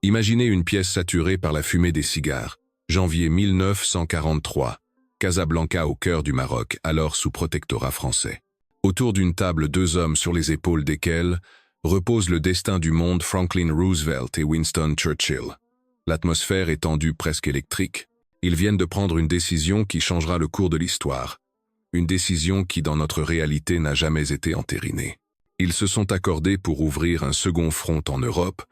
Imaginez une pièce saturée par la fumée des cigares. Janvier 1943. Casablanca au cœur du Maroc, alors sous protectorat français. Autour d'une table, deux hommes sur les épaules desquels repose le destin du monde, Franklin Roosevelt et Winston Churchill. L'atmosphère est tendue, presque électrique. Ils viennent de prendre une décision qui changera le cours de l'histoire. Une décision qui, dans notre réalité, n'a jamais été entérinée. Ils se sont accordés pour ouvrir un second front en Europe,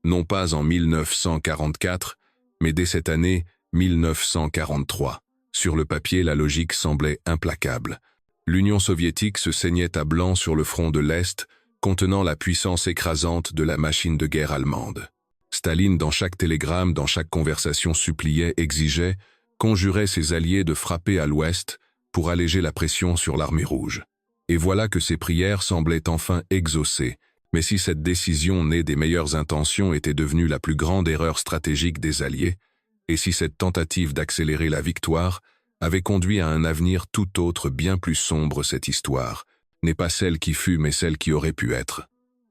non pas en 1944, mais dès cette année 1943. Sur le papier, la logique semblait implacable. L'Union soviétique se saignait à blanc sur le front de l'Est, contenant la puissance écrasante de la machine de guerre allemande. Staline, dans chaque télégramme, dans chaque conversation, suppliait, exigeait, conjurait ses alliés de frapper à l'Ouest pour alléger la pression sur l'armée rouge. Et voilà que ces prières semblaient enfin exaucées. Mais si cette décision née des meilleures intentions était devenue la plus grande erreur stratégique des Alliés, et si cette tentative d'accélérer la victoire avait conduit à un avenir tout autre, bien plus sombre, cette histoire n'est pas celle qui fut, mais celle qui aurait pu être.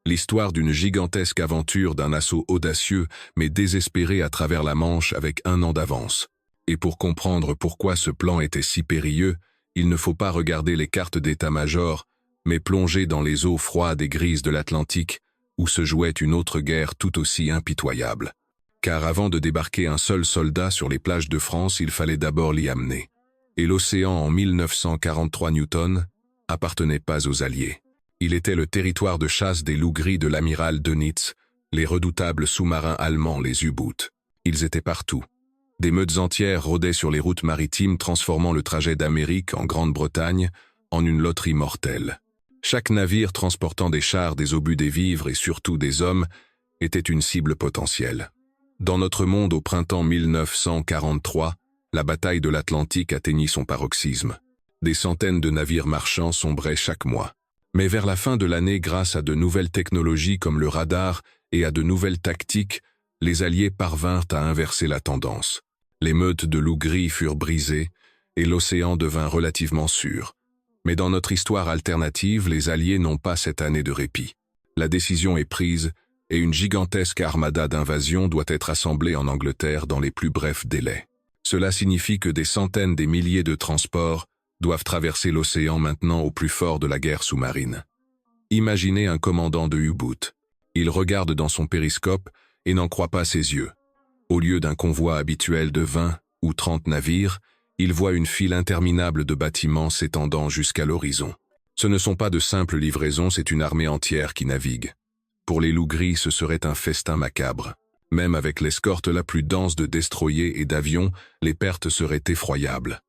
L'histoire d'une gigantesque aventure, d'un assaut audacieux, mais désespéré à travers la Manche avec 1 an d'avance. Et pour comprendre pourquoi ce plan était si périlleux, il ne faut pas regarder les cartes d'état-major, mais plonger dans les eaux froides et grises de l'Atlantique, où se jouait une autre guerre tout aussi impitoyable. Car avant de débarquer un seul soldat sur les plages de France, il fallait d'abord l'y amener. Et l'océan en 1943 Newton appartenait pas aux Alliés. Il était le territoire de chasse des loups gris de l'amiral Dönitz, les redoutables sous-marins allemands, les U-Boot. Ils étaient partout. Des meutes entières rôdaient sur les routes maritimes, transformant le trajet d'Amérique en Grande-Bretagne en une loterie mortelle. Chaque navire transportant des chars, des obus, des vivres et surtout des hommes était une cible potentielle. Dans notre monde, au printemps 1943, la bataille de l'Atlantique atteignit son paroxysme. Des centaines de navires marchands sombraient chaque mois. Mais vers la fin de l'année, grâce à de nouvelles technologies comme le radar et à de nouvelles tactiques, les Alliés parvinrent à inverser la tendance. Les meutes de loups gris furent brisées et l'océan devint relativement sûr. Mais dans notre histoire alternative, les Alliés n'ont pas cette année de répit. La décision est prise et une gigantesque armada d'invasion doit être assemblée en Angleterre dans les plus brefs délais. Cela signifie que des centaines des milliers de transports doivent traverser l'océan maintenant au plus fort de la guerre sous-marine. Imaginez un commandant de U-Boot. Il regarde dans son périscope et n'en croit pas ses yeux. Au lieu d'un convoi habituel de 20 ou 30 navires, il voit une file interminable de bâtiments s'étendant jusqu'à l'horizon. Ce ne sont pas de simples livraisons, c'est une armée entière qui navigue. Pour les loups gris, ce serait un festin macabre. Même avec l'escorte la plus dense de destroyers et d'avions, les pertes seraient effroyables.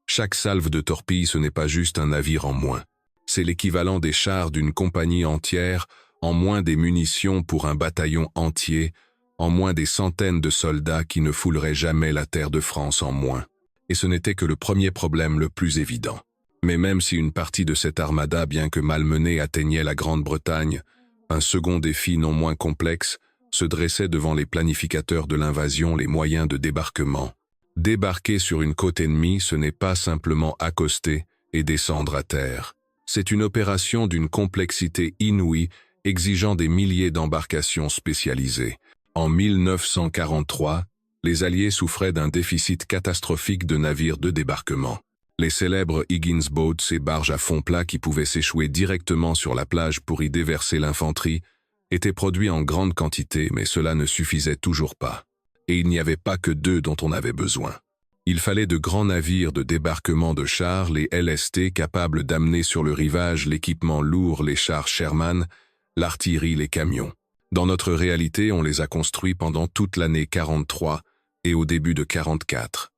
Chaque salve de torpilles, ce n'est pas juste un navire en moins. C'est l'équivalent des chars d'une compagnie entière, en moins des munitions pour un bataillon entier, en moins des centaines de soldats qui ne fouleraient jamais la terre de France en moins. Et ce n'était que le premier problème le plus évident. Mais même si une partie de cette armada, bien que malmenée, atteignait la Grande-Bretagne, un second défi non moins complexe se dressait devant les planificateurs de l'invasion, les moyens de débarquement. Débarquer sur une côte ennemie, ce n'est pas simplement accoster et descendre à terre. C'est une opération d'une complexité inouïe, exigeant des milliers d'embarcations spécialisées. En 1943, les Alliés souffraient d'un déficit catastrophique de navires de débarquement. Les célèbres Higgins Boats, ces barges à fond plat qui pouvaient s'échouer directement sur la plage pour y déverser l'infanterie, étaient produits en grande quantité, mais cela ne suffisait toujours pas. Et il n'y avait pas que d'eux dont on avait besoin. Il fallait de grands navires de débarquement de chars, les LST, capables d'amener sur le rivage l'équipement lourd, les chars Sherman, l'artillerie, les camions. Dans notre réalité, on les a construits pendant toute l'année 43 et au début de 44.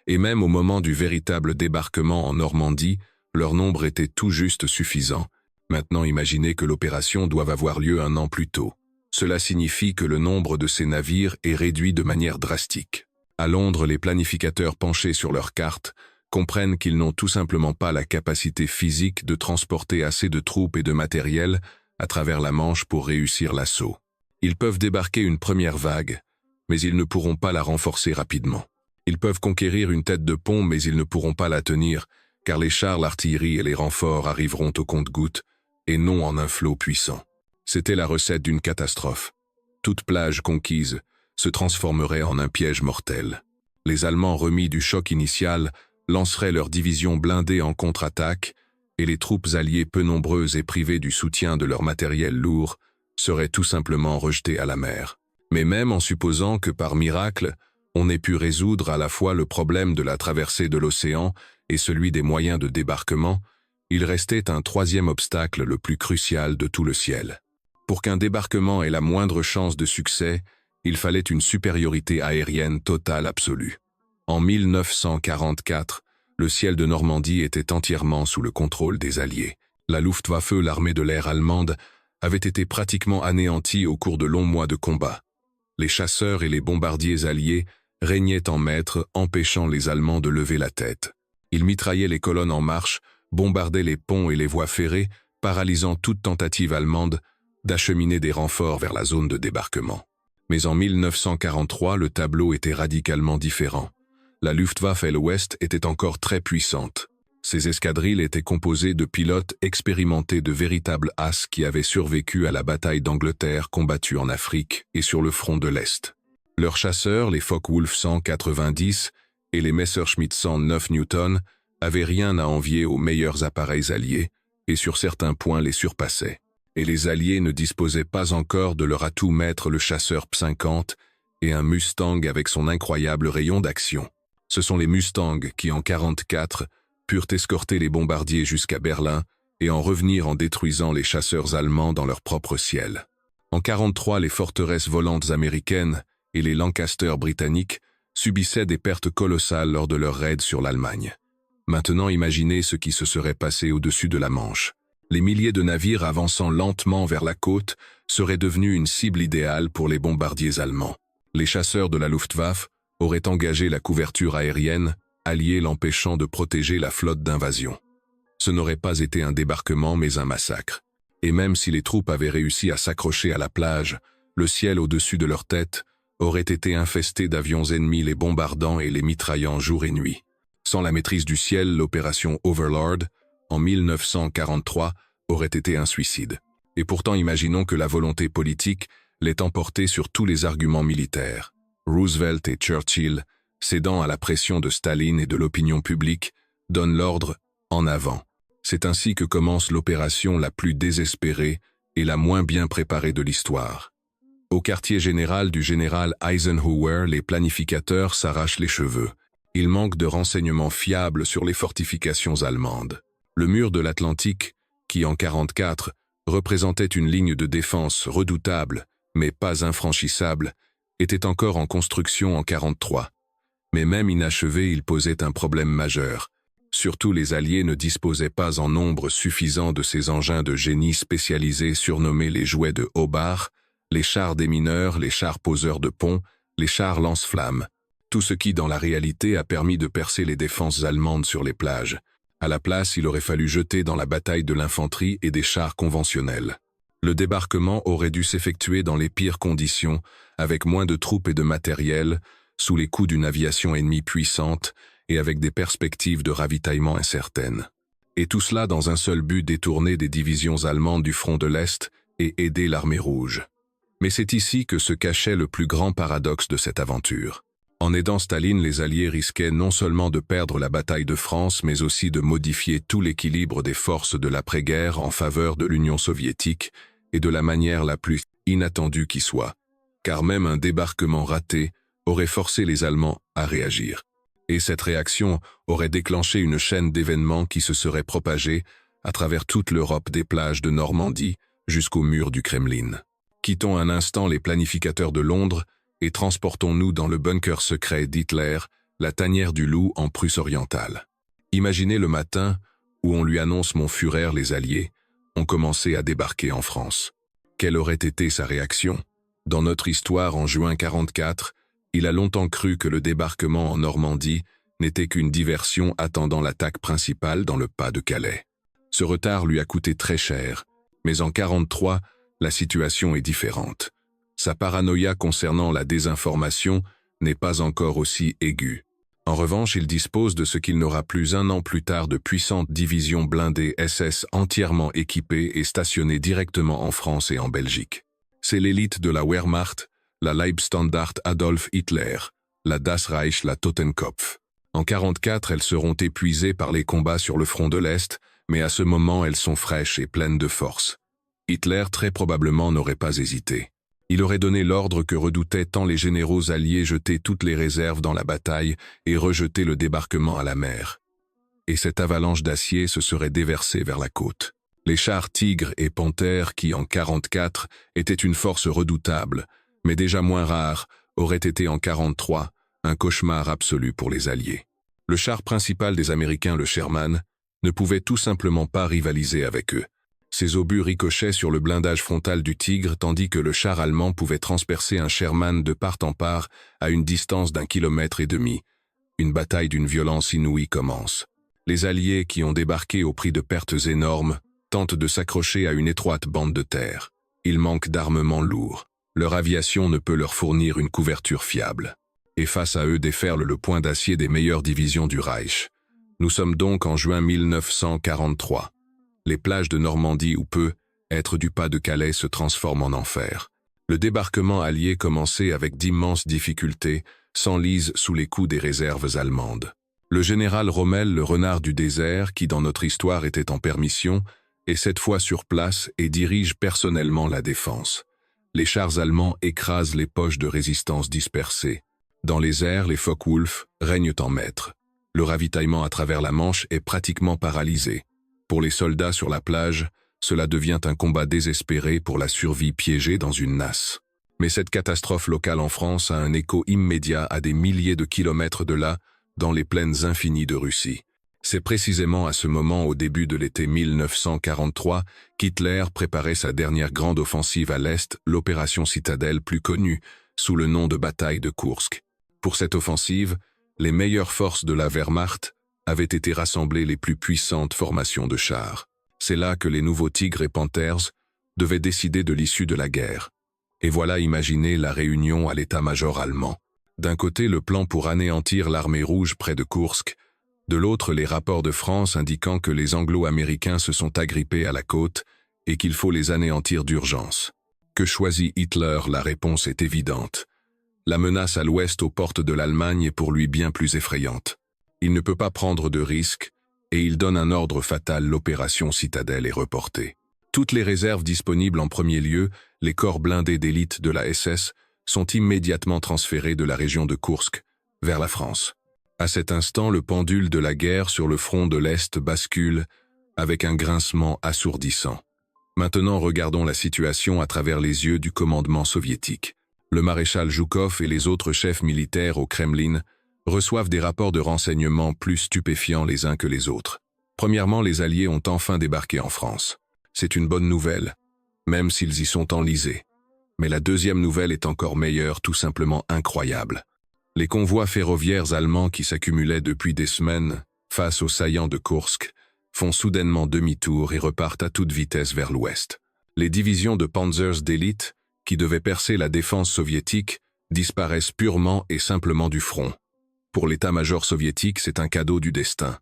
Et même au moment du véritable débarquement en Normandie, leur nombre était tout juste suffisant. Maintenant, imaginez que l'opération doive avoir lieu 1 an plus tôt. Cela signifie que le nombre de ces navires est réduit de manière drastique. À Londres, les planificateurs penchés sur leurs cartes comprennent qu'ils n'ont tout simplement pas la capacité physique de transporter assez de troupes et de matériel à travers la Manche pour réussir l'assaut. Ils peuvent débarquer une première vague, mais ils ne pourront pas la renforcer rapidement. Ils peuvent conquérir une tête de pont, mais ils ne pourront pas la tenir, car les chars, l'artillerie et les renforts arriveront au compte-gouttes, et non en un flot puissant. C'était la recette d'une catastrophe. Toute plage conquise se transformerait en un piège mortel. Les Allemands remis du choc initial lanceraient leurs divisions blindées en contre-attaque et les troupes alliées peu nombreuses et privées du soutien de leur matériel lourd seraient tout simplement rejetées à la mer. Mais même en supposant que par miracle, on ait pu résoudre à la fois le problème de la traversée de l'océan et celui des moyens de débarquement, il restait un troisième obstacle le plus crucial de tout le ciel. Pour qu'un débarquement ait la moindre chance de succès, il fallait une supériorité aérienne totale absolue. En 1944, le ciel de Normandie était entièrement sous le contrôle des Alliés. La Luftwaffe, l'armée de l'air allemande, avait été pratiquement anéantie au cours de longs mois de combat. Les chasseurs et les bombardiers alliés régnaient en maîtres, empêchant les Allemands de lever la tête. Ils mitraillaient les colonnes en marche, bombardaient les ponts et les voies ferrées, paralysant toute tentative allemande d'acheminer des renforts vers la zone de débarquement. Mais en 1943, le tableau était radicalement différent. La Luftwaffe à l'ouest était encore très puissante. Ces escadrilles étaient composées de pilotes expérimentés, de véritables as qui avaient survécu à la bataille d'Angleterre combattue en Afrique et sur le front de l'Est. Leurs chasseurs, les Focke-Wulf 190 et les Messerschmitt 109 Newton, avaient rien à envier aux meilleurs appareils alliés et sur certains points les surpassaient. Et les Alliés ne disposaient pas encore de leur atout maître, le chasseur P-50 et un Mustang avec son incroyable rayon d'action. Ce sont les Mustangs qui, en 1944, purent escorter les bombardiers jusqu'à Berlin et en revenir en détruisant les chasseurs allemands dans leur propre ciel. En 1943, les forteresses volantes américaines et les Lancaster britanniques subissaient des pertes colossales lors de leur raid sur l'Allemagne. Maintenant, imaginez ce qui se serait passé au-dessus de la Manche. Les milliers de navires avançant lentement vers la côte seraient devenus une cible idéale pour les bombardiers allemands. Les chasseurs de la Luftwaffe auraient engagé la couverture aérienne, alliés l'empêchant de protéger la flotte d'invasion. Ce n'aurait pas été un débarquement mais un massacre. Et même si les troupes avaient réussi à s'accrocher à la plage, le ciel au-dessus de leur tête aurait été infesté d'avions ennemis les bombardant et les mitraillant jour et nuit. Sans la maîtrise du ciel, l'opération Overlord, en 1943, aurait été un suicide. Et pourtant, imaginons que la volonté politique l'ait emporté sur tous les arguments militaires. Roosevelt et Churchill, cédant à la pression de Staline et de l'opinion publique, donnent l'ordre « en avant ». C'est ainsi que commence l'opération la plus désespérée et la moins bien préparée de l'histoire. Au quartier général du général Eisenhower, les planificateurs s'arrachent les cheveux. Ils manquent de renseignements fiables sur les fortifications allemandes. Le mur de l'Atlantique, qui en 1944 représentait une ligne de défense redoutable, mais pas infranchissable, était encore en construction en 1943. Mais même inachevé, il posait un problème majeur. Surtout, les Alliés ne disposaient pas en nombre suffisant de ces engins de génie spécialisés surnommés les jouets de Hobart, les chars démineurs, les chars poseurs de pont, les chars lance-flammes. Tout ce qui, dans la réalité, a permis de percer les défenses allemandes sur les plages. À la place, il aurait fallu jeter dans la bataille de l'infanterie et des chars conventionnels. Le débarquement aurait dû s'effectuer dans les pires conditions, avec moins de troupes et de matériel, sous les coups d'une aviation ennemie puissante et avec des perspectives de ravitaillement incertaines. Et tout cela dans un seul but: détourner des divisions allemandes du front de l'Est et aider l'armée rouge. Mais c'est ici que se cachait le plus grand paradoxe de cette aventure. En aidant Staline, les Alliés risquaient non seulement de perdre la bataille de France, mais aussi de modifier tout l'équilibre des forces de l'après-guerre en faveur de l'Union soviétique et de la manière la plus inattendue qui soit. Car même un débarquement raté aurait forcé les Allemands à réagir. Et cette réaction aurait déclenché une chaîne d'événements qui se serait propagée à travers toute l'Europe, des plages de Normandie jusqu'au mur du Kremlin. Quittons un instant les planificateurs de Londres et transportons-nous dans le bunker secret d'Hitler, la tanière du loup en Prusse orientale. Imaginez le matin où on lui annonce: mon Führer, les Alliés ont commencé à débarquer en France. Quelle aurait été sa réaction? Dans notre histoire, en juin 1944, il a longtemps cru que le débarquement en Normandie n'était qu'une diversion attendant l'attaque principale dans le pas de Calais. Ce retard lui a coûté très cher, mais en 1943, la situation est différente. Sa paranoïa concernant la désinformation n'est pas encore aussi aiguë. En revanche, il dispose de ce qu'il n'aura plus un an plus tard: de puissantes divisions blindées SS entièrement équipées et stationnées directement en France et en Belgique. C'est l'élite de la Wehrmacht, la Leibstandart Adolf Hitler, la Das Reich, la Totenkopf. En 1944, elles seront épuisées par les combats sur le front de l'Est, mais à ce moment elles sont fraîches et pleines de force. Hitler très probablement n'aurait pas hésité. Il aurait donné l'ordre que redoutaient tant les généraux alliés, jeter toutes les réserves dans la bataille et rejeter le débarquement à la mer. Et cette avalanche d'acier se serait déversée vers la côte. Les chars Tigre et Panthère, qui en 1944 étaient une force redoutable, mais déjà moins rare, auraient été en 1943 un cauchemar absolu pour les Alliés. Le char principal des Américains, le Sherman, ne pouvait tout simplement pas rivaliser avec eux. Ses obus ricochaient sur le blindage frontal du Tigre, tandis que le char allemand pouvait transpercer un Sherman de part en part à une distance d'1,5 kilomètre. Une bataille d'une violence inouïe commence. Les Alliés, qui ont débarqué au prix de pertes énormes, tentent de s'accrocher à une étroite bande de terre. Ils manquent d'armement lourd. Leur aviation ne peut leur fournir une couverture fiable. Et face à eux déferle le point d'acier des meilleures divisions du Reich. Nous sommes donc en juin 1943. Les plages de Normandie où peut être du pas de Calais se transforment en enfer. Le débarquement allié commençait avec d'immenses difficultés, s'enlise sous les coups des réserves allemandes. Le général Rommel, le renard du désert, qui dans notre histoire était en permission, est cette fois sur place et dirige personnellement la défense. Les chars allemands écrasent les poches de résistance dispersées. Dans les airs, les Focke-Wulf règnent en maître. Le ravitaillement à travers la Manche est pratiquement paralysé. Pour les soldats sur la plage, cela devient un combat désespéré pour la survie piégée dans une nasse. Mais cette catastrophe locale en France a un écho immédiat à des milliers de kilomètres de là, dans les plaines infinies de Russie. C'est précisément à ce moment, au début de l'été 1943, qu'Hitler préparait sa dernière grande offensive à l'Est, l'opération Citadelle plus connue, sous le nom de bataille de Kursk. Pour cette offensive, les meilleures forces de la Wehrmacht avaient été rassemblées les plus puissantes formations de chars. C'est là que les nouveaux Tigres et Panthers devaient décider de l'issue de la guerre. Et voilà imaginer la réunion à l'état-major allemand. D'un côté, le plan pour anéantir l'armée rouge près de Kursk, de l'autre, les rapports de France indiquant que les Anglo-Américains se sont agrippés à la côte et qu'il faut les anéantir d'urgence. Que choisit Hitler? La réponse est évidente. La menace à l'ouest aux portes de l'Allemagne est pour lui bien plus effrayante. Il ne peut pas prendre de risques et il donne un ordre fatal, l'opération Citadelle est reportée. Toutes les réserves disponibles en premier lieu, les corps blindés d'élite de la SS, sont immédiatement transférés de la région de Kursk vers la France. À cet instant, le pendule de la guerre sur le front de l'Est bascule avec un grincement assourdissant. Maintenant, regardons la situation à travers les yeux du commandement soviétique. Le maréchal Zhukov et les autres chefs militaires au Kremlin reçoivent des rapports de renseignement plus stupéfiants les uns que les autres. Premièrement, les Alliés ont enfin débarqué en France. C'est une bonne nouvelle, même s'ils y sont enlisés. Mais la deuxième nouvelle est encore meilleure, tout simplement incroyable. Les convois ferroviaires allemands qui s'accumulaient depuis des semaines face aux saillants de Kursk font soudainement demi-tour et repartent à toute vitesse vers l'ouest. Les divisions de Panzers d'élite, qui devaient percer la défense soviétique, disparaissent purement et simplement du front. Pour l'état-major soviétique, c'est un cadeau du destin.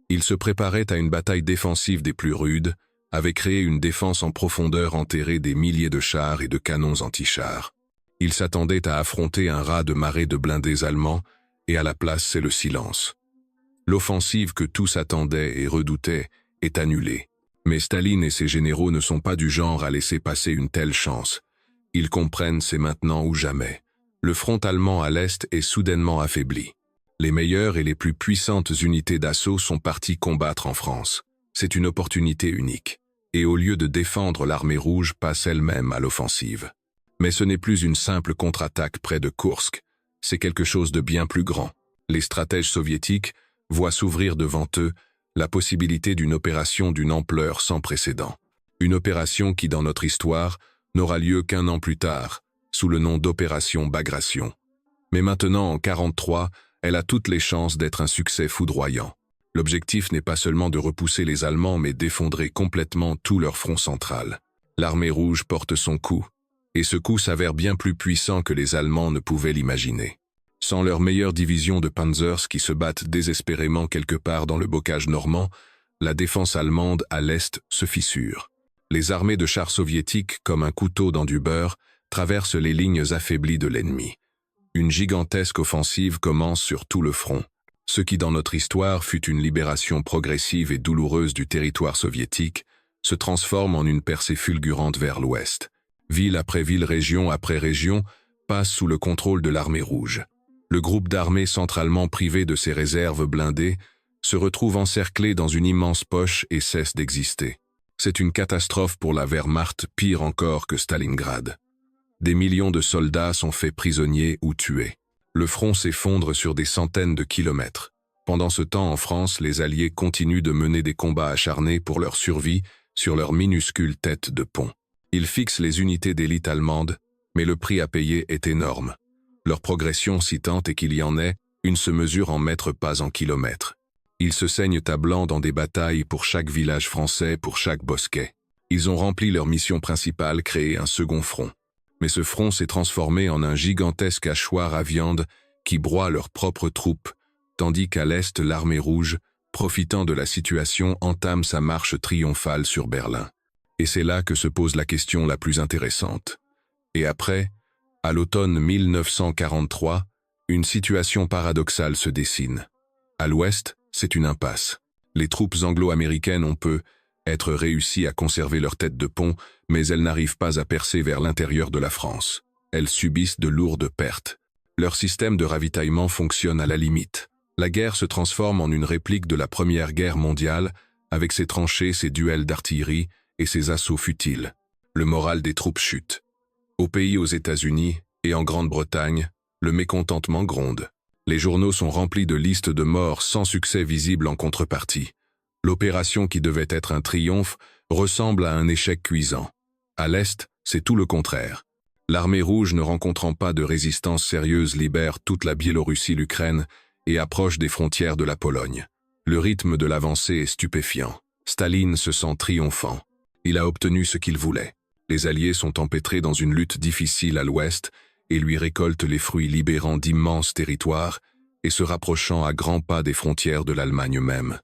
Il se préparait à une bataille défensive des plus rudes, avait créé une défense en profondeur enterrée des milliers de chars et de canons anti-chars. Il s'attendait à affronter un raz de marée de blindés allemands, et à la place, c'est le silence. L'offensive que tous attendaient et redoutaient est annulée. Mais Staline et ses généraux ne sont pas du genre à laisser passer une telle chance. Ils comprennent, c'est maintenant ou jamais. Le front allemand à l'Est est soudainement affaibli. Les meilleures et les plus puissantes unités d'assaut sont parties combattre en France. C'est une opportunité unique. Et au lieu de défendre, l'armée rouge passe elle-même à l'offensive. Mais ce n'est plus une simple contre-attaque près de Kursk. C'est quelque chose de bien plus grand. Les stratèges soviétiques voient s'ouvrir devant eux la possibilité d'une opération d'une ampleur sans précédent. Une opération qui, dans notre histoire, n'aura lieu qu'1 an plus tard, sous le nom d'opération Bagration. Mais maintenant, en 1943, elle a toutes les chances d'être un succès foudroyant. L'objectif n'est pas seulement de repousser les Allemands, mais d'effondrer complètement tout leur front central. L'armée rouge porte son coup, et ce coup s'avère bien plus puissant que les Allemands ne pouvaient l'imaginer. Sans leur meilleure division de Panzers qui se battent désespérément quelque part dans le bocage normand, la défense allemande à l'est se fissure. Les armées de chars soviétiques, comme un couteau dans du beurre, traverse les lignes affaiblies de l'ennemi. Une gigantesque offensive commence sur tout le front. Ce qui dans notre histoire fut une libération progressive et douloureuse du territoire soviétique se transforme en une percée fulgurante vers l'ouest. Ville après ville, région après région, passe sous le contrôle de l'armée rouge. Le groupe d'armées centralement privé de ses réserves blindées se retrouve encerclé dans une immense poche et cesse d'exister. C'est une catastrophe pour la Wehrmacht, pire encore que Stalingrad. Des millions de soldats sont faits prisonniers ou tués. Le front s'effondre sur des centaines de kilomètres. Pendant ce temps, en France, les Alliés continuent de mener des combats acharnés pour leur survie sur leur minuscule tête de pont. Ils fixent les unités d'élite allemandes, mais le prix à payer est énorme. Leur progression, si tant est qu'il y en ait, une se mesure en mètres, pas en kilomètres. Ils se saignent à blanc dans des batailles pour chaque village français, pour chaque bosquet. Ils ont rempli leur mission principale, créer un second front. Mais ce front s'est transformé en un gigantesque hachoir à viande qui broie leurs propres troupes, tandis qu'à l'est, l'armée rouge, profitant de la situation, entame sa marche triomphale sur Berlin. Et c'est là que se pose la question la plus intéressante. Et après, à l'automne 1943, une situation paradoxale se dessine. À l'ouest, c'est une impasse. Les troupes anglo-américaines ont être réussi à conserver leur tête de pont, mais elles n'arrivent pas à percer vers l'intérieur de la France. Elles subissent de lourdes pertes. Leur système de ravitaillement fonctionne à la limite. La guerre se transforme en une réplique de la Première Guerre mondiale, avec ses tranchées, ses duels d'artillerie et ses assauts futiles. Le moral des troupes chute. Au pays, aux États-Unis et en Grande-Bretagne, le mécontentement gronde. Les journaux sont remplis de listes de morts sans succès visible en contrepartie. L'opération qui devait être un triomphe ressemble à un échec cuisant. À l'Est, c'est tout le contraire. L'armée rouge, ne rencontrant pas de résistance sérieuse, libère toute la Biélorussie, l'Ukraine et approche des frontières de la Pologne. Le rythme de l'avancée est stupéfiant. Staline se sent triomphant. Il a obtenu ce qu'il voulait. Les Alliés sont empêtrés dans une lutte difficile à l'ouest et lui récoltent les fruits, libérant d'immenses territoires et se rapprochant à grands pas des frontières de l'Allemagne même.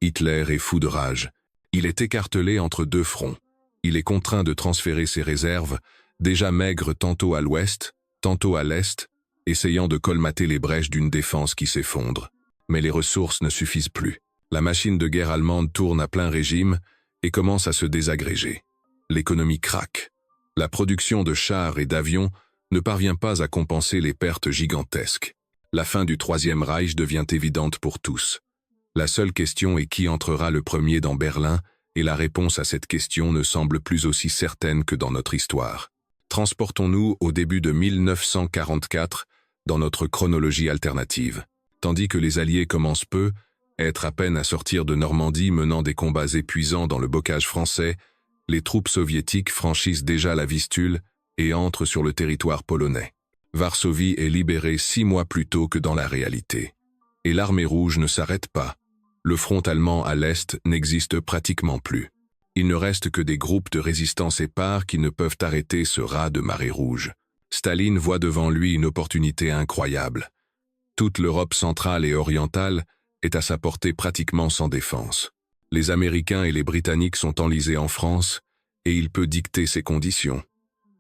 Hitler est fou de rage. Il est écartelé entre deux fronts. Il est contraint de transférer ses réserves, déjà maigres tantôt à l'ouest, tantôt à l'est, essayant de colmater les brèches d'une défense qui s'effondre. Mais les ressources ne suffisent plus. La machine de guerre allemande tourne à plein régime et commence à se désagréger. L'économie craque. La production de chars et d'avions ne parvient pas à compenser les pertes gigantesques. La fin du Troisième Reich devient évidente pour tous. La seule question est qui entrera le premier dans Berlin, et la réponse à cette question ne semble plus aussi certaine que dans notre histoire. Transportons-nous au début de 1944 dans notre chronologie alternative. Tandis que les Alliés commencent être à peine à sortir de Normandie menant des combats épuisants dans le bocage français, les troupes soviétiques franchissent déjà la Vistule et entrent sur le territoire polonais. Varsovie est libérée 6 mois plus tôt que dans la réalité. Et l'armée rouge ne s'arrête pas. Le front allemand à l'Est n'existe pratiquement plus. Il ne reste que des groupes de résistance épars qui ne peuvent arrêter ce raz de marée rouge. Staline voit devant lui une opportunité incroyable. Toute l'Europe centrale et orientale est à sa portée pratiquement sans défense. Les Américains et les Britanniques sont enlisés en France, et il peut dicter ses conditions.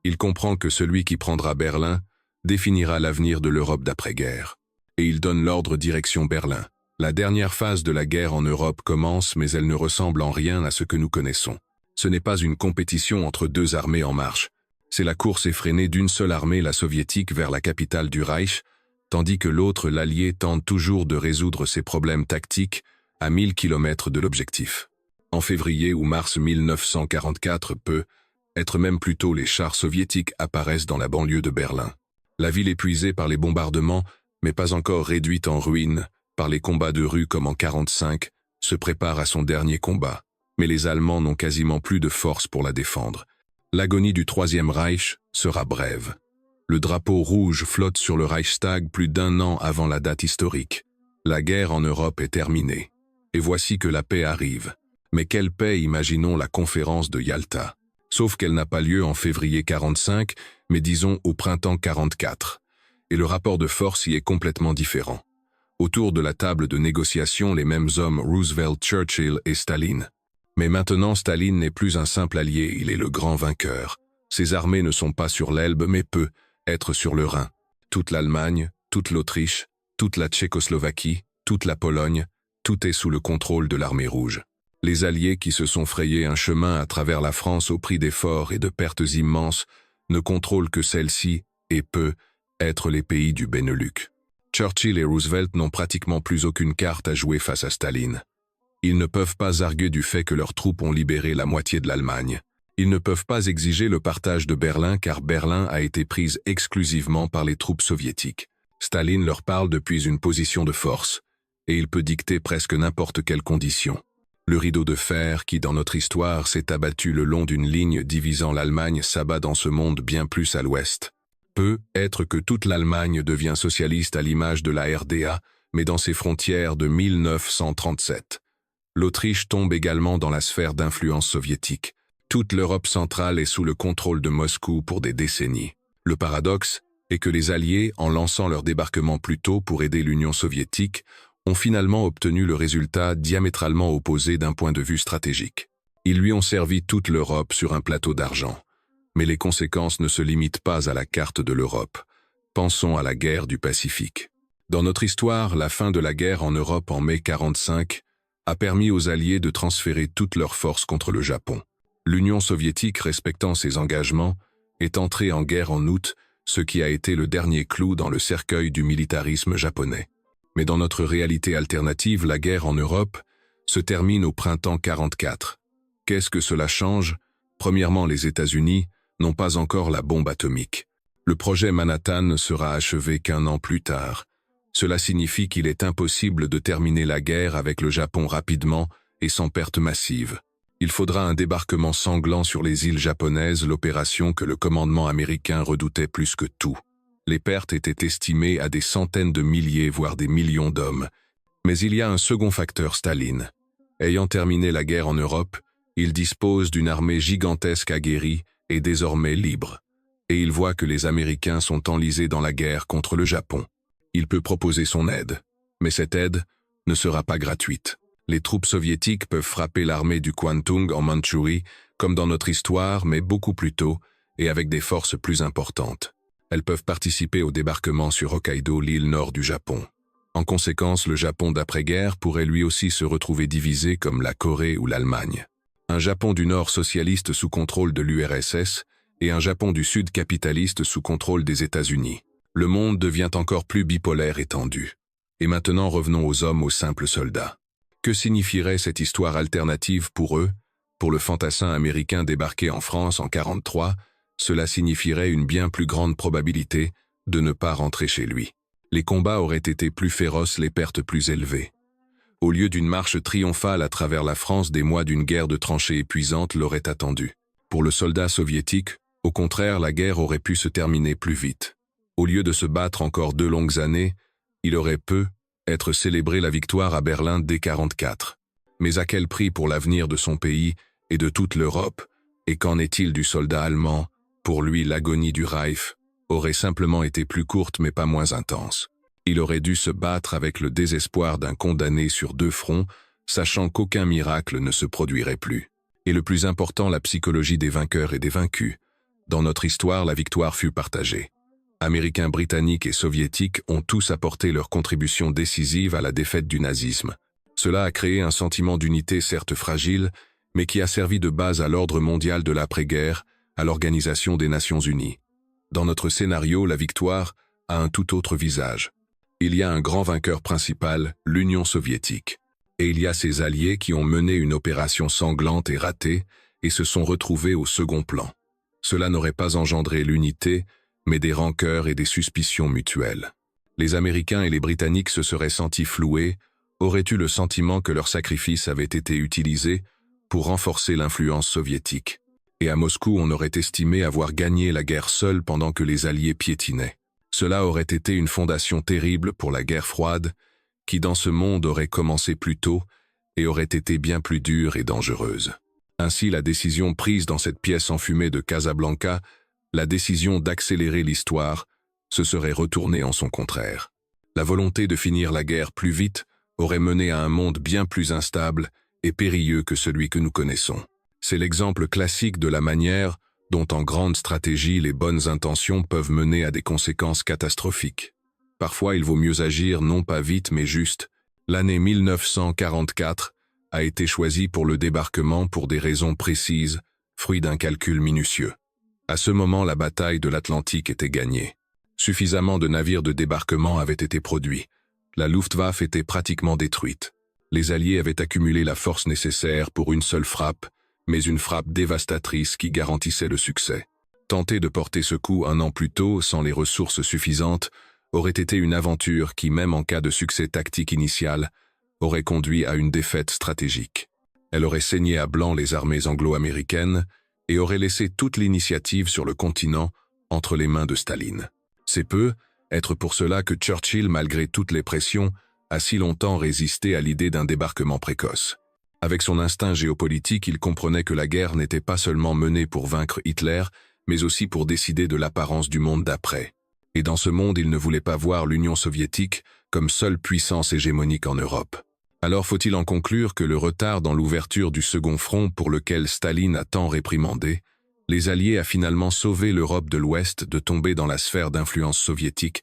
Il comprend que celui qui prendra Berlin définira l'avenir de l'Europe d'après-guerre. Et il donne l'ordre direction Berlin. La dernière phase de la guerre en Europe commence, mais elle ne ressemble en rien à ce que nous connaissons. Ce n'est pas une compétition entre deux armées en marche. C'est la course effrénée d'une seule armée, la soviétique, vers la capitale du Reich, tandis que l'autre, l'allié, tente toujours de résoudre ses problèmes tactiques à 1000 km de l'objectif. En février ou mars 1944, être même plus tôt, les chars soviétiques apparaissent dans la banlieue de Berlin. La ville épuisée par les bombardements, mais pas encore réduite en ruines par les combats de rue comme en 1945, se prépare à son dernier combat. Mais les Allemands n'ont quasiment plus de force pour la défendre. L'agonie du Troisième Reich sera brève. Le drapeau rouge flotte sur le Reichstag plus d'1 an avant la date historique. La guerre en Europe est terminée. Et voici que la paix arrive. Mais quelle paix, imaginons la conférence de Yalta. Sauf qu'elle n'a pas lieu en février 1945, mais disons au printemps 1944. Et le rapport de force y est complètement différent. Autour de la table de négociation, les mêmes hommes, Roosevelt, Churchill et Staline. Mais maintenant, Staline n'est plus un simple allié, il est le grand vainqueur. Ses armées ne sont pas sur l'Elbe mais peut être sur le Rhin. Toute l'Allemagne, toute l'Autriche, toute la Tchécoslovaquie, toute la Pologne, tout est sous le contrôle de l'armée rouge. Les Alliés qui se sont frayés un chemin à travers la France au prix d'efforts et de pertes immenses ne contrôlent que celle-ci et peut être les pays du Benelux. Churchill et Roosevelt n'ont pratiquement plus aucune carte à jouer face à Staline. Ils ne peuvent pas arguer du fait que leurs troupes ont libéré la moitié de l'Allemagne. Ils ne peuvent pas exiger le partage de Berlin car Berlin a été prise exclusivement par les troupes soviétiques. Staline leur parle depuis une position de force, et il peut dicter presque n'importe quelle condition. Le rideau de fer qui, dans notre histoire, s'est abattu le long d'une ligne divisant l'Allemagne s'abat dans ce monde bien plus à l'ouest. Peut être que toute l'Allemagne devient socialiste à l'image de la RDA, mais dans ses frontières de 1937. L'Autriche tombe également dans la sphère d'influence soviétique. Toute l'Europe centrale est sous le contrôle de Moscou pour des décennies. Le paradoxe est que les Alliés, en lançant leur débarquement plus tôt pour aider l'Union soviétique, ont finalement obtenu le résultat diamétralement opposé d'un point de vue stratégique. Ils lui ont servi toute l'Europe sur un plateau d'argent. Mais les conséquences ne se limitent pas à la carte de l'Europe. Pensons à la guerre du Pacifique. Dans notre histoire, la fin de la guerre en Europe en mai 1945 a permis aux Alliés de transférer toutes leurs forces contre le Japon. L'Union soviétique, respectant ses engagements, est entrée en guerre en août, ce qui a été le dernier clou dans le cercueil du militarisme japonais. Mais dans notre réalité alternative, la guerre en Europe se termine au printemps 1944. Qu'est-ce que cela change? Premièrement, les États-Unis n'ont pas encore la bombe atomique. Le projet Manhattan ne sera achevé qu'1 an plus tard. Cela signifie qu'il est impossible de terminer la guerre avec le Japon rapidement et sans perte massive. Il faudra un débarquement sanglant sur les îles japonaises, l'opération que le commandement américain redoutait plus que tout. Les pertes étaient estimées à des centaines de milliers, voire des millions d'hommes. Mais il y a un second facteur, Staline. Ayant terminé la guerre en Europe, il dispose d'une armée gigantesque aguerrie et désormais libre. Et il voit que les Américains sont enlisés dans la guerre contre le Japon. Il peut proposer son aide, mais cette aide ne sera pas gratuite. Les troupes soviétiques peuvent frapper l'armée du Kwantung en Mandchourie, comme dans notre histoire, mais beaucoup plus tôt et avec des forces plus importantes. Elles peuvent participer au débarquement sur Hokkaido, l'île nord du Japon. En conséquence, le Japon d'après-guerre pourrait lui aussi se retrouver divisé comme la Corée ou l'Allemagne. Un Japon du Nord socialiste sous contrôle de l'URSS et un Japon du Sud capitaliste sous contrôle des États-Unis. Le monde devient encore plus bipolaire et tendu. Et maintenant revenons aux hommes, aux simples soldats. Que signifierait cette histoire alternative pour eux? Pour le fantassin américain débarqué en France en 1943, cela signifierait une bien plus grande probabilité de ne pas rentrer chez lui. Les combats auraient été plus féroces, les pertes plus élevées. Au lieu d'une marche triomphale à travers la France, des mois d'une guerre de tranchées épuisante l'auraient attendu. Pour le soldat soviétique, au contraire, la guerre aurait pu se terminer plus vite. Au lieu de se battre encore 2 longues années, il aurait être célébré la victoire à Berlin dès 1944. Mais à quel prix pour l'avenir de son pays et de toute l'Europe? Et qu'en est-il du soldat allemand? Pour lui, l'agonie du Reich aurait simplement été plus courte mais pas moins intense. Il aurait dû se battre avec le désespoir d'un condamné sur 2 fronts, sachant qu'aucun miracle ne se produirait plus. Et le plus important, la psychologie des vainqueurs et des vaincus. Dans notre histoire, la victoire fut partagée. Américains, Britanniques et Soviétiques ont tous apporté leur contribution décisive à la défaite du nazisme. Cela a créé un sentiment d'unité certes fragile, mais qui a servi de base à l'ordre mondial de l'après-guerre, à l'Organisation des Nations Unies. Dans notre scénario, la victoire a un tout autre visage. Il y a un grand vainqueur principal, l'Union soviétique. Et il y a ses alliés qui ont mené une opération sanglante et ratée et se sont retrouvés au second plan. Cela n'aurait pas engendré l'unité, mais des rancœurs et des suspicions mutuelles. Les Américains et les Britanniques se seraient sentis floués, auraient eu le sentiment que leur sacrifice avait été utilisé pour renforcer l'influence soviétique. Et à Moscou, on aurait estimé avoir gagné la guerre seul pendant que les Alliés piétinaient. Cela aurait été une fondation terrible pour la guerre froide, qui dans ce monde aurait commencé plus tôt et aurait été bien plus dure et dangereuse. Ainsi, la décision prise dans cette pièce enfumée de Casablanca, la décision d'accélérer l'histoire, se serait retournée en son contraire. La volonté de finir la guerre plus vite aurait mené à un monde bien plus instable et périlleux que celui que nous connaissons. C'est l'exemple classique de la manière dont en grande stratégie les bonnes intentions peuvent mener à des conséquences catastrophiques. Parfois il vaut mieux agir non pas vite mais juste. L'année 1944 a été choisie pour le débarquement pour des raisons précises, fruit d'un calcul minutieux. À ce moment, la bataille de l'Atlantique était gagnée. Suffisamment de navires de débarquement avaient été produits. La Luftwaffe était pratiquement détruite. Les Alliés avaient accumulé la force nécessaire pour une seule frappe, mais une frappe dévastatrice qui garantissait le succès. Tenter de porter ce coup un an plus tôt, sans les ressources suffisantes, aurait été une aventure qui, même en cas de succès tactique initial, aurait conduit à une défaite stratégique. Elle aurait saigné à blanc les armées anglo-américaines et aurait laissé toute l'initiative sur le continent entre les mains de Staline. C'est peu, être pour cela que Churchill, malgré toutes les pressions, a si longtemps résisté à l'idée d'un débarquement précoce. Avec son instinct géopolitique, il comprenait que la guerre n'était pas seulement menée pour vaincre Hitler, mais aussi pour décider de l'apparence du monde d'après. Et dans ce monde, il ne voulait pas voir l'Union soviétique comme seule puissance hégémonique en Europe. Alors faut-il en conclure que le retard dans l'ouverture du second front pour lequel Staline a tant réprimandé, les Alliés a finalement sauvé l'Europe de l'Ouest de tomber dans la sphère d'influence soviétique.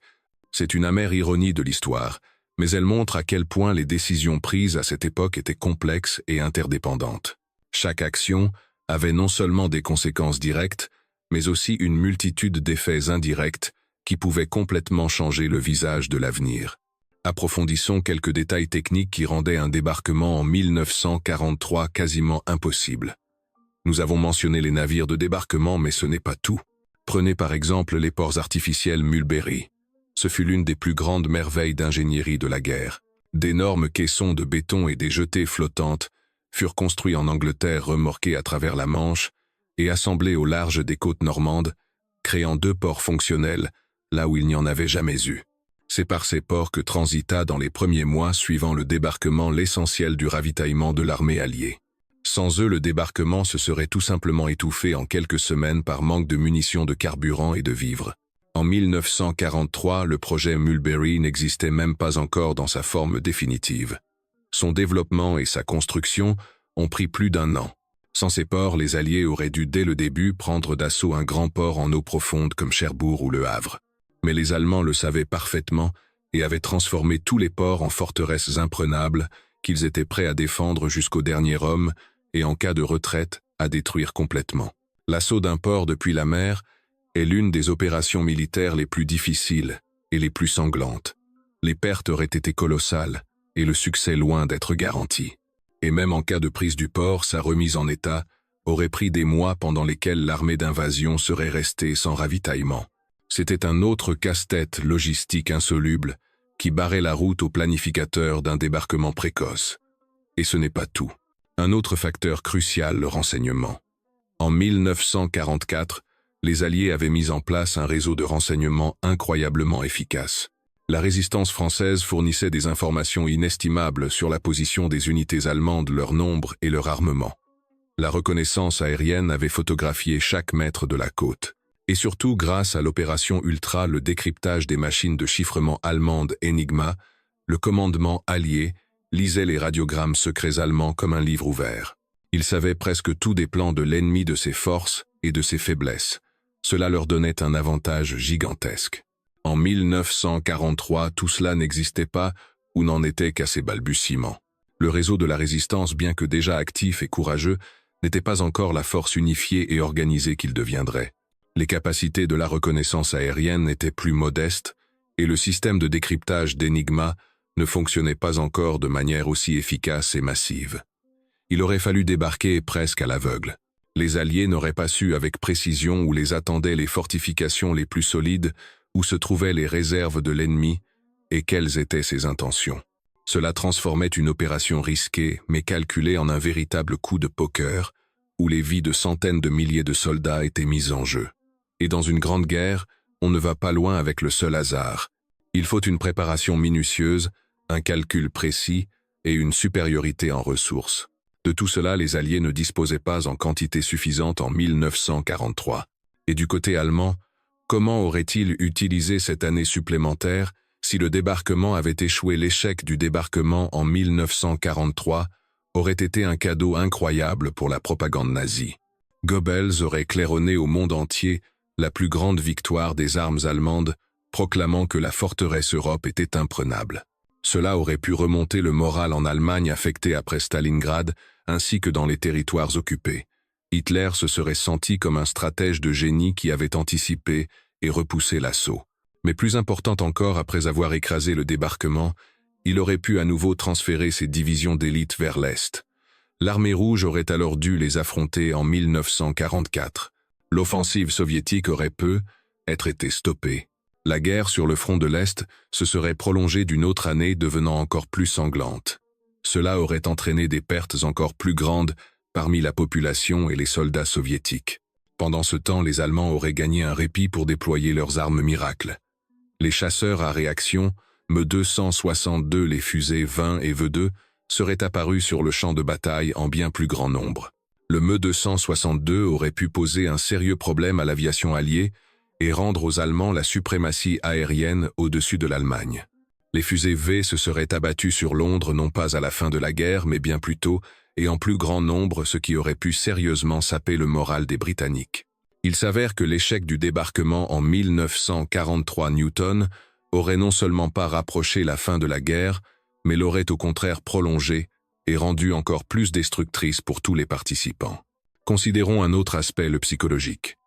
C'est une amère ironie de l'histoire, mais elle montre à quel point les décisions prises à cette époque étaient complexes et interdépendantes. Chaque action avait non seulement des conséquences directes, mais aussi une multitude d'effets indirects qui pouvaient complètement changer le visage de l'avenir. Approfondissons quelques détails techniques qui rendaient un débarquement en 1943 quasiment impossible. Nous avons mentionné les navires de débarquement, mais ce n'est pas tout. Prenez par exemple les ports artificiels Mulberry. Ce fut l'une des plus grandes merveilles d'ingénierie de la guerre. D'énormes caissons de béton et des jetées flottantes furent construits en Angleterre, remorqués à travers la Manche et assemblés au large des côtes normandes, créant 2 ports fonctionnels là où il n'y en avait jamais eu. C'est par ces ports que transita dans les premiers mois suivant le débarquement l'essentiel du ravitaillement de l'armée alliée. Sans eux, le débarquement se serait tout simplement étouffé en quelques semaines par manque de munitions, de carburant et de vivres. En 1943, le projet Mulberry n'existait même pas encore dans sa forme définitive. Son développement et sa construction ont pris plus d'1 an. Sans ces ports, les Alliés auraient dû dès le début prendre d'assaut un grand port en eau profonde comme Cherbourg ou Le Havre. Mais les Allemands le savaient parfaitement et avaient transformé tous les ports en forteresses imprenables qu'ils étaient prêts à défendre jusqu'au dernier homme et en cas de retraite à détruire complètement. L'assaut d'un port depuis la mer est l'une des opérations militaires les plus difficiles et les plus sanglantes. Les pertes auraient été colossales et le succès loin d'être garanti. Et même en cas de prise du port, sa remise en état aurait pris des mois pendant lesquels l'armée d'invasion serait restée sans ravitaillement. C'était un autre casse-tête logistique insoluble qui barrait la route aux planificateurs d'un débarquement précoce. Et ce n'est pas tout. Un autre facteur crucial, le renseignement. En 1944, les Alliés avaient mis en place un réseau de renseignement incroyablement efficace. La résistance française fournissait des informations inestimables sur la position des unités allemandes, leur nombre et leur armement. La reconnaissance aérienne avait photographié chaque mètre de la côte. Et surtout, grâce à l'opération Ultra, le décryptage des machines de chiffrement allemandes Enigma, le commandement allié lisait les radiogrammes secrets allemands comme un livre ouvert. Il savait presque tout des plans de l'ennemi, de ses forces et de ses faiblesses. Cela leur donnait un avantage gigantesque. En 1943, tout cela n'existait pas ou n'en était qu'à ses balbutiements. Le réseau de la résistance, bien que déjà actif et courageux, n'était pas encore la force unifiée et organisée qu'il deviendrait. Les capacités de la reconnaissance aérienne étaient plus modestes et le système de décryptage d'Enigma ne fonctionnait pas encore de manière aussi efficace et massive. Il aurait fallu débarquer presque à l'aveugle. Les Alliés n'auraient pas su avec précision où les attendaient les fortifications les plus solides, où se trouvaient les réserves de l'ennemi et quelles étaient ses intentions. Cela transformait une opération risquée mais calculée en un véritable coup de poker où les vies de centaines de milliers de soldats étaient mises en jeu. Et dans une grande guerre, on ne va pas loin avec le seul hasard. Il faut une préparation minutieuse, un calcul précis et une supériorité en ressources. De tout cela, les Alliés ne disposaient pas en quantité suffisante en 1943. Et du côté allemand, comment auraient-ils utilisé cette année supplémentaire si le débarquement avait échoué? L'échec du débarquement en 1943 aurait été un cadeau incroyable pour la propagande nazie. Goebbels aurait claironné au monde entier la plus grande victoire des armes allemandes, proclamant que la forteresse Europe était imprenable. Cela aurait pu remonter le moral en Allemagne affectée après Stalingrad, ainsi que dans les territoires occupés. Hitler se serait senti comme un stratège de génie qui avait anticipé et repoussé l'assaut. Mais plus important encore, après avoir écrasé le débarquement, il aurait pu à nouveau transférer ses divisions d'élite vers l'Est. L'armée rouge aurait alors dû les affronter en 1944. L'offensive soviétique aurait être été stoppée. La guerre sur le front de l'Est se serait prolongée d'une autre année, devenant encore plus sanglante. Cela aurait entraîné des pertes encore plus grandes parmi la population et les soldats soviétiques. Pendant ce temps, les Allemands auraient gagné un répit pour déployer leurs armes miracles. Les chasseurs à réaction, Me-262, les fusées 20 et V2, seraient apparus sur le champ de bataille en bien plus grand nombre. Le Me-262 aurait pu poser un sérieux problème à l'aviation alliée et rendre aux Allemands la suprématie aérienne au-dessus de l'Allemagne. Les fusées V se seraient abattues sur Londres non pas à la fin de la guerre, mais bien plus tôt, et en plus grand nombre, ce qui aurait pu sérieusement saper le moral des Britanniques. Il s'avère que l'échec du débarquement en 1943 Newton aurait non seulement pas rapproché la fin de la guerre, mais l'aurait au contraire prolongée et rendue encore plus destructrice pour tous les participants. Considérons un autre aspect, le psychologique.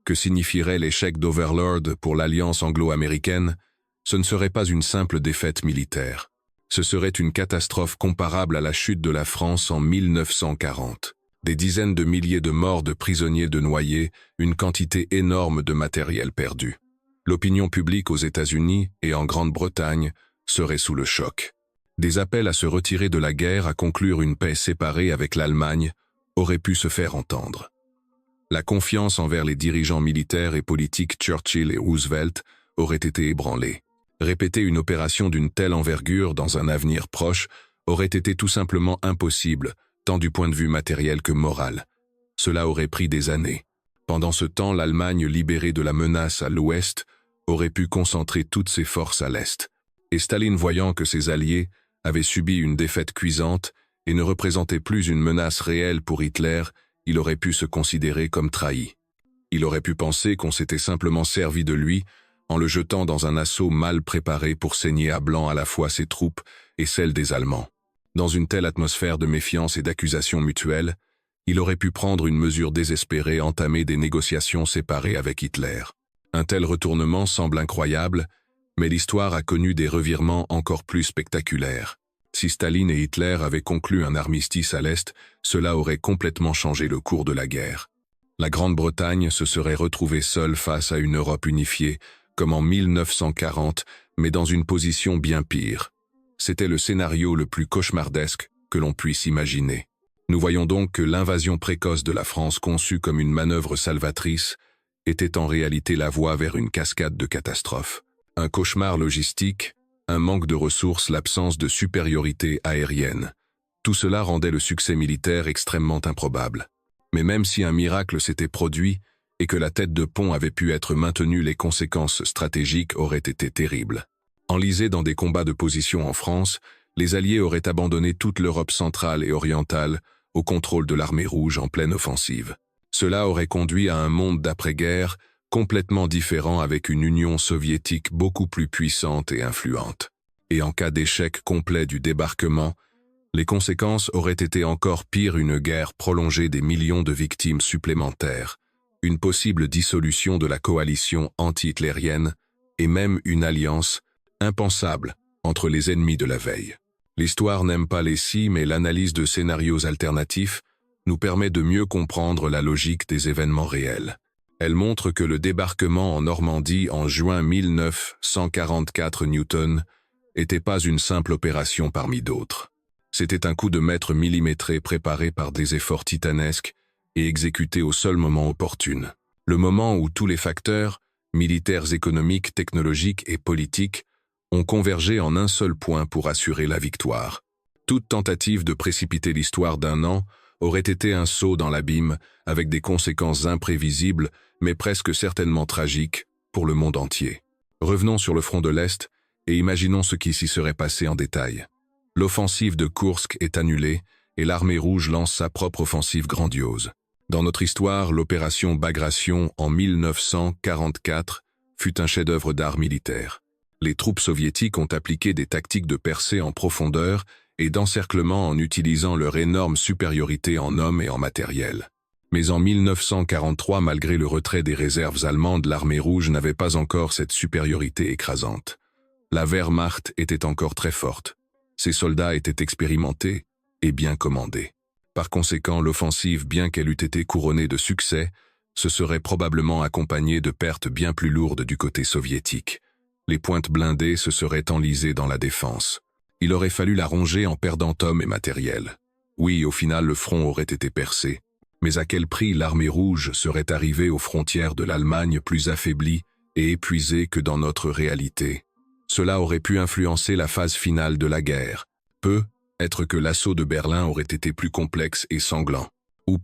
Que signifierait l'échec d'Overlord pour l'alliance anglo-américaine? Ce ne serait pas une simple défaite militaire. Ce serait une catastrophe comparable à la chute de la France en 1940. Des dizaines de milliers de morts, de prisonniers, de noyés, une quantité énorme de matériel perdu. L'opinion publique aux États-Unis et en Grande-Bretagne serait sous le choc. Des appels à se retirer de la guerre, à conclure une paix séparée avec l'Allemagne, auraient pu se faire entendre. La confiance envers les dirigeants militaires et politiques Churchill et Roosevelt aurait été ébranlée. Répéter une opération d'une telle envergure dans un avenir proche aurait été tout simplement impossible, tant du point de vue matériel que moral. Cela aurait pris des années. Pendant ce temps, l'Allemagne, libérée de la menace à l'ouest, aurait pu concentrer toutes ses forces à l'est. Et Staline, voyant que ses alliés avaient subi une défaite cuisante et ne représentaient plus une menace réelle pour Hitler, il aurait pu se considérer comme trahi. Il aurait pu penser qu'on s'était simplement servi de lui en le jetant dans un assaut mal préparé pour saigner à blanc à la fois ses troupes et celles des Allemands. Dans une telle atmosphère de méfiance et d'accusation mutuelle, il aurait pu prendre une mesure désespérée, entamer des négociations séparées avec Hitler. Un tel retournement semble incroyable, mais l'histoire a connu des revirements encore plus spectaculaires. Si Staline et Hitler avaient conclu un armistice à l'Est, cela aurait complètement changé le cours de la guerre. La Grande-Bretagne se serait retrouvée seule face à une Europe unifiée, comme en 1940, mais dans une position bien pire. C'était le scénario le plus cauchemardesque que l'on puisse imaginer. Nous voyons donc que l'invasion précoce de la France, conçue comme une manœuvre salvatrice, était en réalité la voie vers une cascade de catastrophes. Un cauchemar logistique, un manque de ressources, l'absence de supériorité aérienne. Tout cela rendait le succès militaire extrêmement improbable. Mais même si un miracle s'était produit et que la tête de pont avait pu être maintenue, les conséquences stratégiques auraient été terribles. Enlisés dans des combats de position en France, les Alliés auraient abandonné toute l'Europe centrale et orientale au contrôle de l'armée rouge en pleine offensive. Cela aurait conduit à un monde d'après-guerre complètement différent, avec une Union soviétique beaucoup plus puissante et influente. Et en cas d'échec complet du débarquement, les conséquences auraient été encore pires: une guerre prolongée, des millions de victimes supplémentaires, une possible dissolution de la coalition anti-hitlérienne et même une alliance impensable entre les ennemis de la veille. L'histoire n'aime pas les si, mais l'analyse de scénarios alternatifs nous permet de mieux comprendre la logique des événements réels. Elle montre que le débarquement en Normandie en juin 1944 Newton n'était pas une simple opération parmi d'autres. C'était un coup de maître millimétré, préparé par des efforts titanesques et exécuté au seul moment opportun. Le moment où tous les facteurs, militaires, économiques, technologiques et politiques, ont convergé en un seul point pour assurer la victoire. Toute tentative de précipiter l'histoire d'un an aurait été un saut dans l'abîme, avec des conséquences imprévisibles, mais presque certainement tragiques, pour le monde entier. Revenons sur le front de l'Est et imaginons ce qui s'y serait passé en détail. L'offensive de Koursk est annulée et l'armée rouge lance sa propre offensive grandiose. Dans notre histoire, l'opération Bagration en 1944 fut un chef-d'œuvre d'art militaire. Les troupes soviétiques ont appliqué des tactiques de percée en profondeur et d'encerclement en utilisant leur énorme supériorité en hommes et en matériel. Mais en 1943, malgré le retrait des réserves allemandes, l'armée rouge n'avait pas encore cette supériorité écrasante. La Wehrmacht était encore très forte. Ses soldats étaient expérimentés et bien commandés. Par conséquent, l'offensive, bien qu'elle eût été couronnée de succès, se serait probablement accompagnée de pertes bien plus lourdes du côté soviétique. Les pointes blindées se seraient enlisées dans la défense. Il aurait fallu la ronger en perdant hommes et matériel. Oui, au final, le front aurait été percé. Mais à quel prix l'armée rouge serait arrivée aux frontières de l'Allemagne plus affaiblie et épuisée que dans notre réalité? Cela aurait pu influencer la phase finale de la guerre. Être que l'assaut de Berlin aurait été plus complexe et sanglant. Ou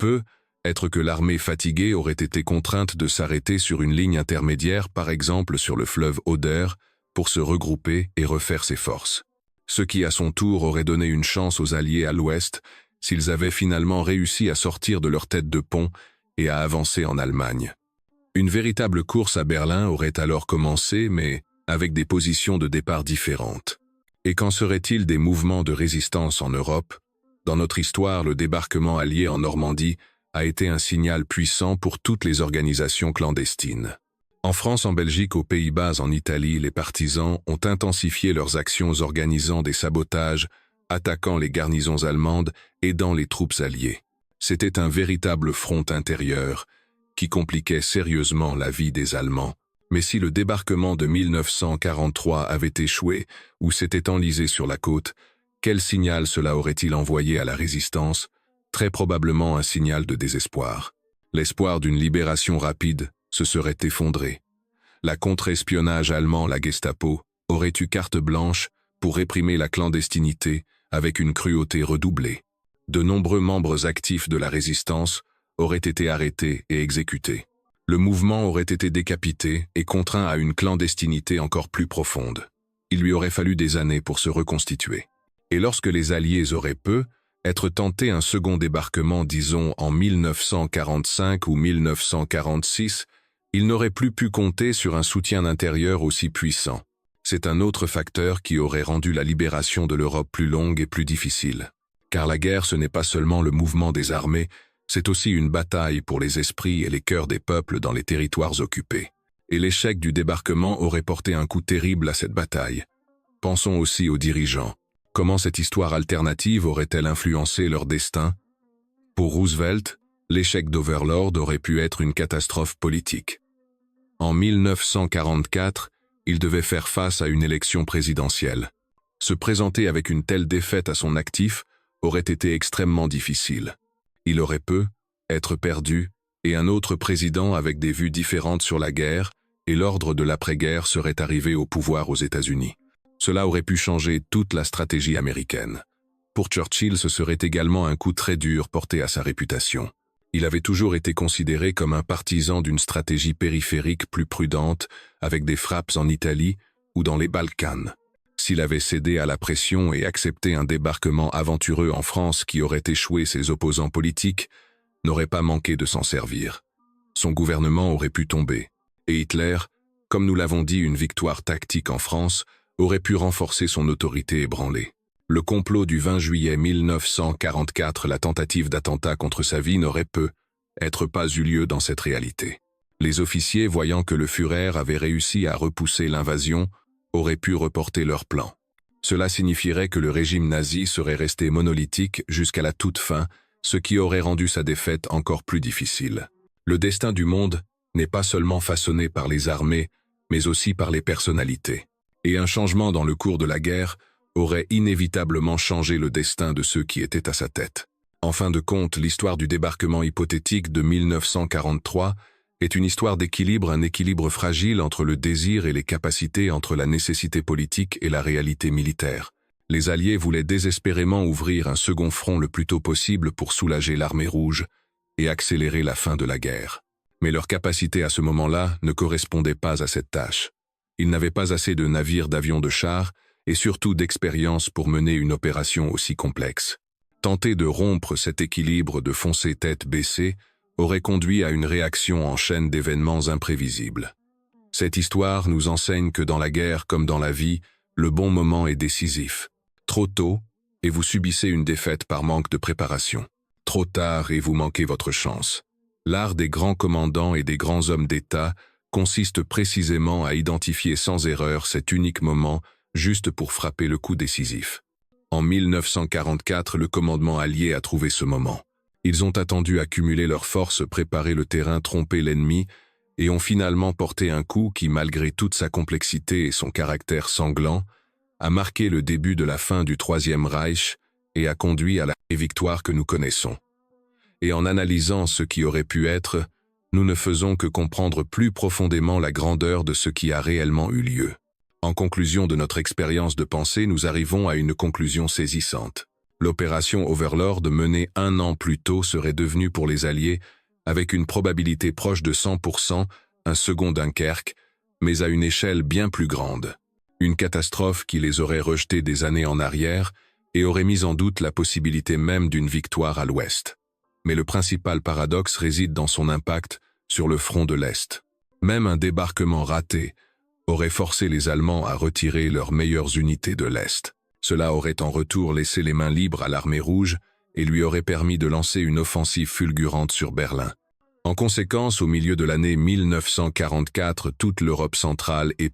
être que l'armée fatiguée aurait été contrainte de s'arrêter sur une ligne intermédiaire, par exemple sur le fleuve Oder, pour se regrouper et refaire ses forces. Ce qui à son tour aurait donné une chance aux Alliés à l'ouest s'ils avaient finalement réussi à sortir de leur tête de pont et à avancer en Allemagne. Une véritable course à Berlin aurait alors commencé, mais avec des positions de départ différentes. Et qu'en serait-il des mouvements de résistance en Europe? Dans notre histoire, le débarquement allié en Normandie a été un signal puissant pour toutes les organisations clandestines. En France, en Belgique, aux Pays-Bas, en Italie, les partisans ont intensifié leurs actions organisant des sabotages, attaquant les garnisons allemandes, aidant les troupes alliées. C'était un véritable front intérieur qui compliquait sérieusement la vie des Allemands. Mais si le débarquement de 1943 avait échoué ou s'était enlisé sur la côte, quel signal cela aurait-il envoyé à la résistance? Très probablement un signal de désespoir. L'espoir d'une libération rapide se serait effondré. La contre-espionnage allemand, la Gestapo, aurait eu carte blanche pour réprimer la clandestinité avec une cruauté redoublée. De nombreux membres actifs de la résistance auraient été arrêtés et exécutés. Le mouvement aurait été décapité et contraint à une clandestinité encore plus profonde. Il lui aurait fallu des années pour se reconstituer. Et lorsque les Alliés auraient être tenté un second débarquement, disons en 1945 ou 1946, ils n'auraient plus pu compter sur un soutien intérieur aussi puissant. C'est un autre facteur qui aurait rendu la libération de l'Europe plus longue et plus difficile. Car la guerre, ce n'est pas seulement le mouvement des armées, c'est aussi une bataille pour les esprits et les cœurs des peuples dans les territoires occupés. Et l'échec du débarquement aurait porté un coup terrible à cette bataille. Pensons aussi aux dirigeants. Comment cette histoire alternative aurait-elle influencé leur destin? Pour Roosevelt, l'échec d'Overlord aurait pu être une catastrophe politique. En 1944, il devait faire face à une élection présidentielle. Se présenter avec une telle défaite à son actif aurait été extrêmement difficile. Il aurait être perdu, et un autre président avec des vues différentes sur la guerre, et l'ordre de l'après-guerre serait arrivé au pouvoir aux États-Unis. Cela aurait pu changer toute la stratégie américaine. Pour Churchill, ce serait également un coup très dur porté à sa réputation. Il avait toujours été considéré comme un partisan d'une stratégie périphérique plus prudente, avec des frappes en Italie ou dans les Balkans. S'il avait cédé à la pression et accepté un débarquement aventureux en France qui aurait échoué ses opposants politiques, n'aurait pas manqué de s'en servir. Son gouvernement aurait pu tomber, et Hitler, comme nous l'avons dit, une victoire tactique en France, aurait pu renforcer son autorité ébranlée. Le complot du 20 juillet 1944, la tentative d'attentat contre sa vie n'aurait être pas eu lieu dans cette réalité. Les officiers, voyant que le Führer avait réussi à repousser l'invasion, auraient pu reporter leur plan. Cela signifierait que le régime nazi serait resté monolithique jusqu'à la toute fin, ce qui aurait rendu sa défaite encore plus difficile. Le destin du monde n'est pas seulement façonné par les armées, mais aussi par les personnalités. Et un changement dans le cours de la guerre aurait inévitablement changé le destin de ceux qui étaient à sa tête. En fin de compte, l'histoire du débarquement hypothétique de 1943 est une histoire d'équilibre, un équilibre fragile entre le désir et les capacités, entre la nécessité politique et la réalité militaire. Les Alliés voulaient désespérément ouvrir un second front le plus tôt possible pour soulager l'armée rouge et accélérer la fin de la guerre. Mais leur capacité à ce moment-là ne correspondait pas à cette tâche. Ils n'avaient pas assez de navires, d'avions, de chars et surtout d'expérience pour mener une opération aussi complexe. Tenter de rompre cet équilibre, de foncer tête baissée, aurait conduit à une réaction en chaîne d'événements imprévisibles. Cette histoire nous enseigne que dans la guerre comme dans la vie, le bon moment est décisif. Trop tôt, et vous subissez une défaite par manque de préparation. Trop tard et vous manquez votre chance. L'art des grands commandants et des grands hommes d'État consiste précisément à identifier sans erreur cet unique moment juste pour frapper le coup décisif. En 1944, le commandement allié a trouvé ce moment. Ils ont attendu accumuler leurs forces, préparer le terrain, tromper l'ennemi, et ont finalement porté un coup qui, malgré toute sa complexité et son caractère sanglant, a marqué le début de la fin du Troisième Reich et a conduit à la victoire que nous connaissons. Et en analysant ce qui aurait pu être, nous ne faisons que comprendre plus profondément la grandeur de ce qui a réellement eu lieu. En conclusion de notre expérience de pensée, nous arrivons à une conclusion saisissante. L'opération Overlord menée 1 an plus tôt serait devenue pour les Alliés, avec une probabilité proche de 100%, un second Dunkerque, mais à une échelle bien plus grande. Une catastrophe qui les aurait rejetés des années en arrière et aurait mis en doute la possibilité même d'une victoire à l'Ouest. Mais le principal paradoxe réside dans son impact sur le front de l'Est. Même un débarquement raté aurait forcé les Allemands à retirer leurs meilleures unités de l'Est. Cela aurait en retour laissé les mains libres à l'armée rouge et lui aurait permis de lancer une offensive fulgurante sur Berlin. En conséquence, au milieu de l'année 1944, toute l'Europe centrale et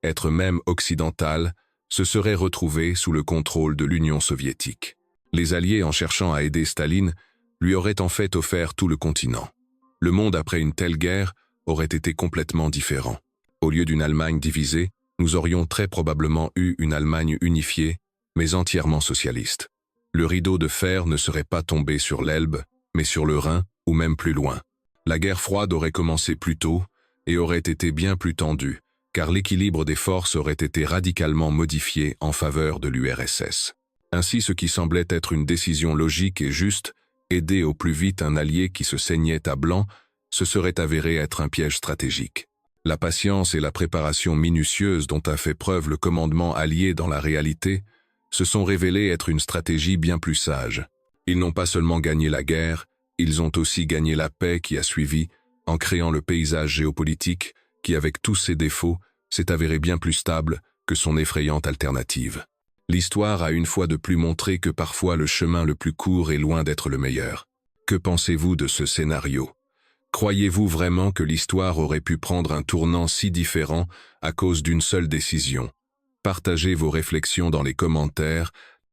être même occidentale, se serait retrouvée sous le contrôle de l'Union soviétique. Les Alliés, en cherchant à aider Staline, lui auraient en fait offert tout le continent. Le monde après une telle guerre aurait été complètement différent. Au lieu d'une Allemagne divisée, nous aurions très probablement eu une Allemagne unifiée, mais entièrement socialiste. Le rideau de fer ne serait pas tombé sur l'Elbe, mais sur le Rhin, ou même plus loin. La guerre froide aurait commencé plus tôt et aurait été bien plus tendue, car l'équilibre des forces aurait été radicalement modifié en faveur de l'URSS. Ainsi, ce qui semblait être une décision logique et juste, aider au plus vite un allié qui se saignait à blanc, se serait avéré être un piège stratégique. La patience et la préparation minutieuse dont a fait preuve le commandement allié dans la réalité se sont révélées être une stratégie bien plus sage. Ils n'ont pas seulement gagné la guerre, ils ont aussi gagné la paix qui a suivi, en créant le paysage géopolitique qui, avec tous ses défauts, s'est avéré bien plus stable que son effrayante alternative. L'histoire a une fois de plus montré que parfois le chemin le plus court est loin d'être le meilleur. Que pensez-vous de ce scénario? Croyez-vous vraiment que l'histoire aurait pu prendre un tournant si différent à cause d'une seule décision? Partagez vos réflexions dans les commentaires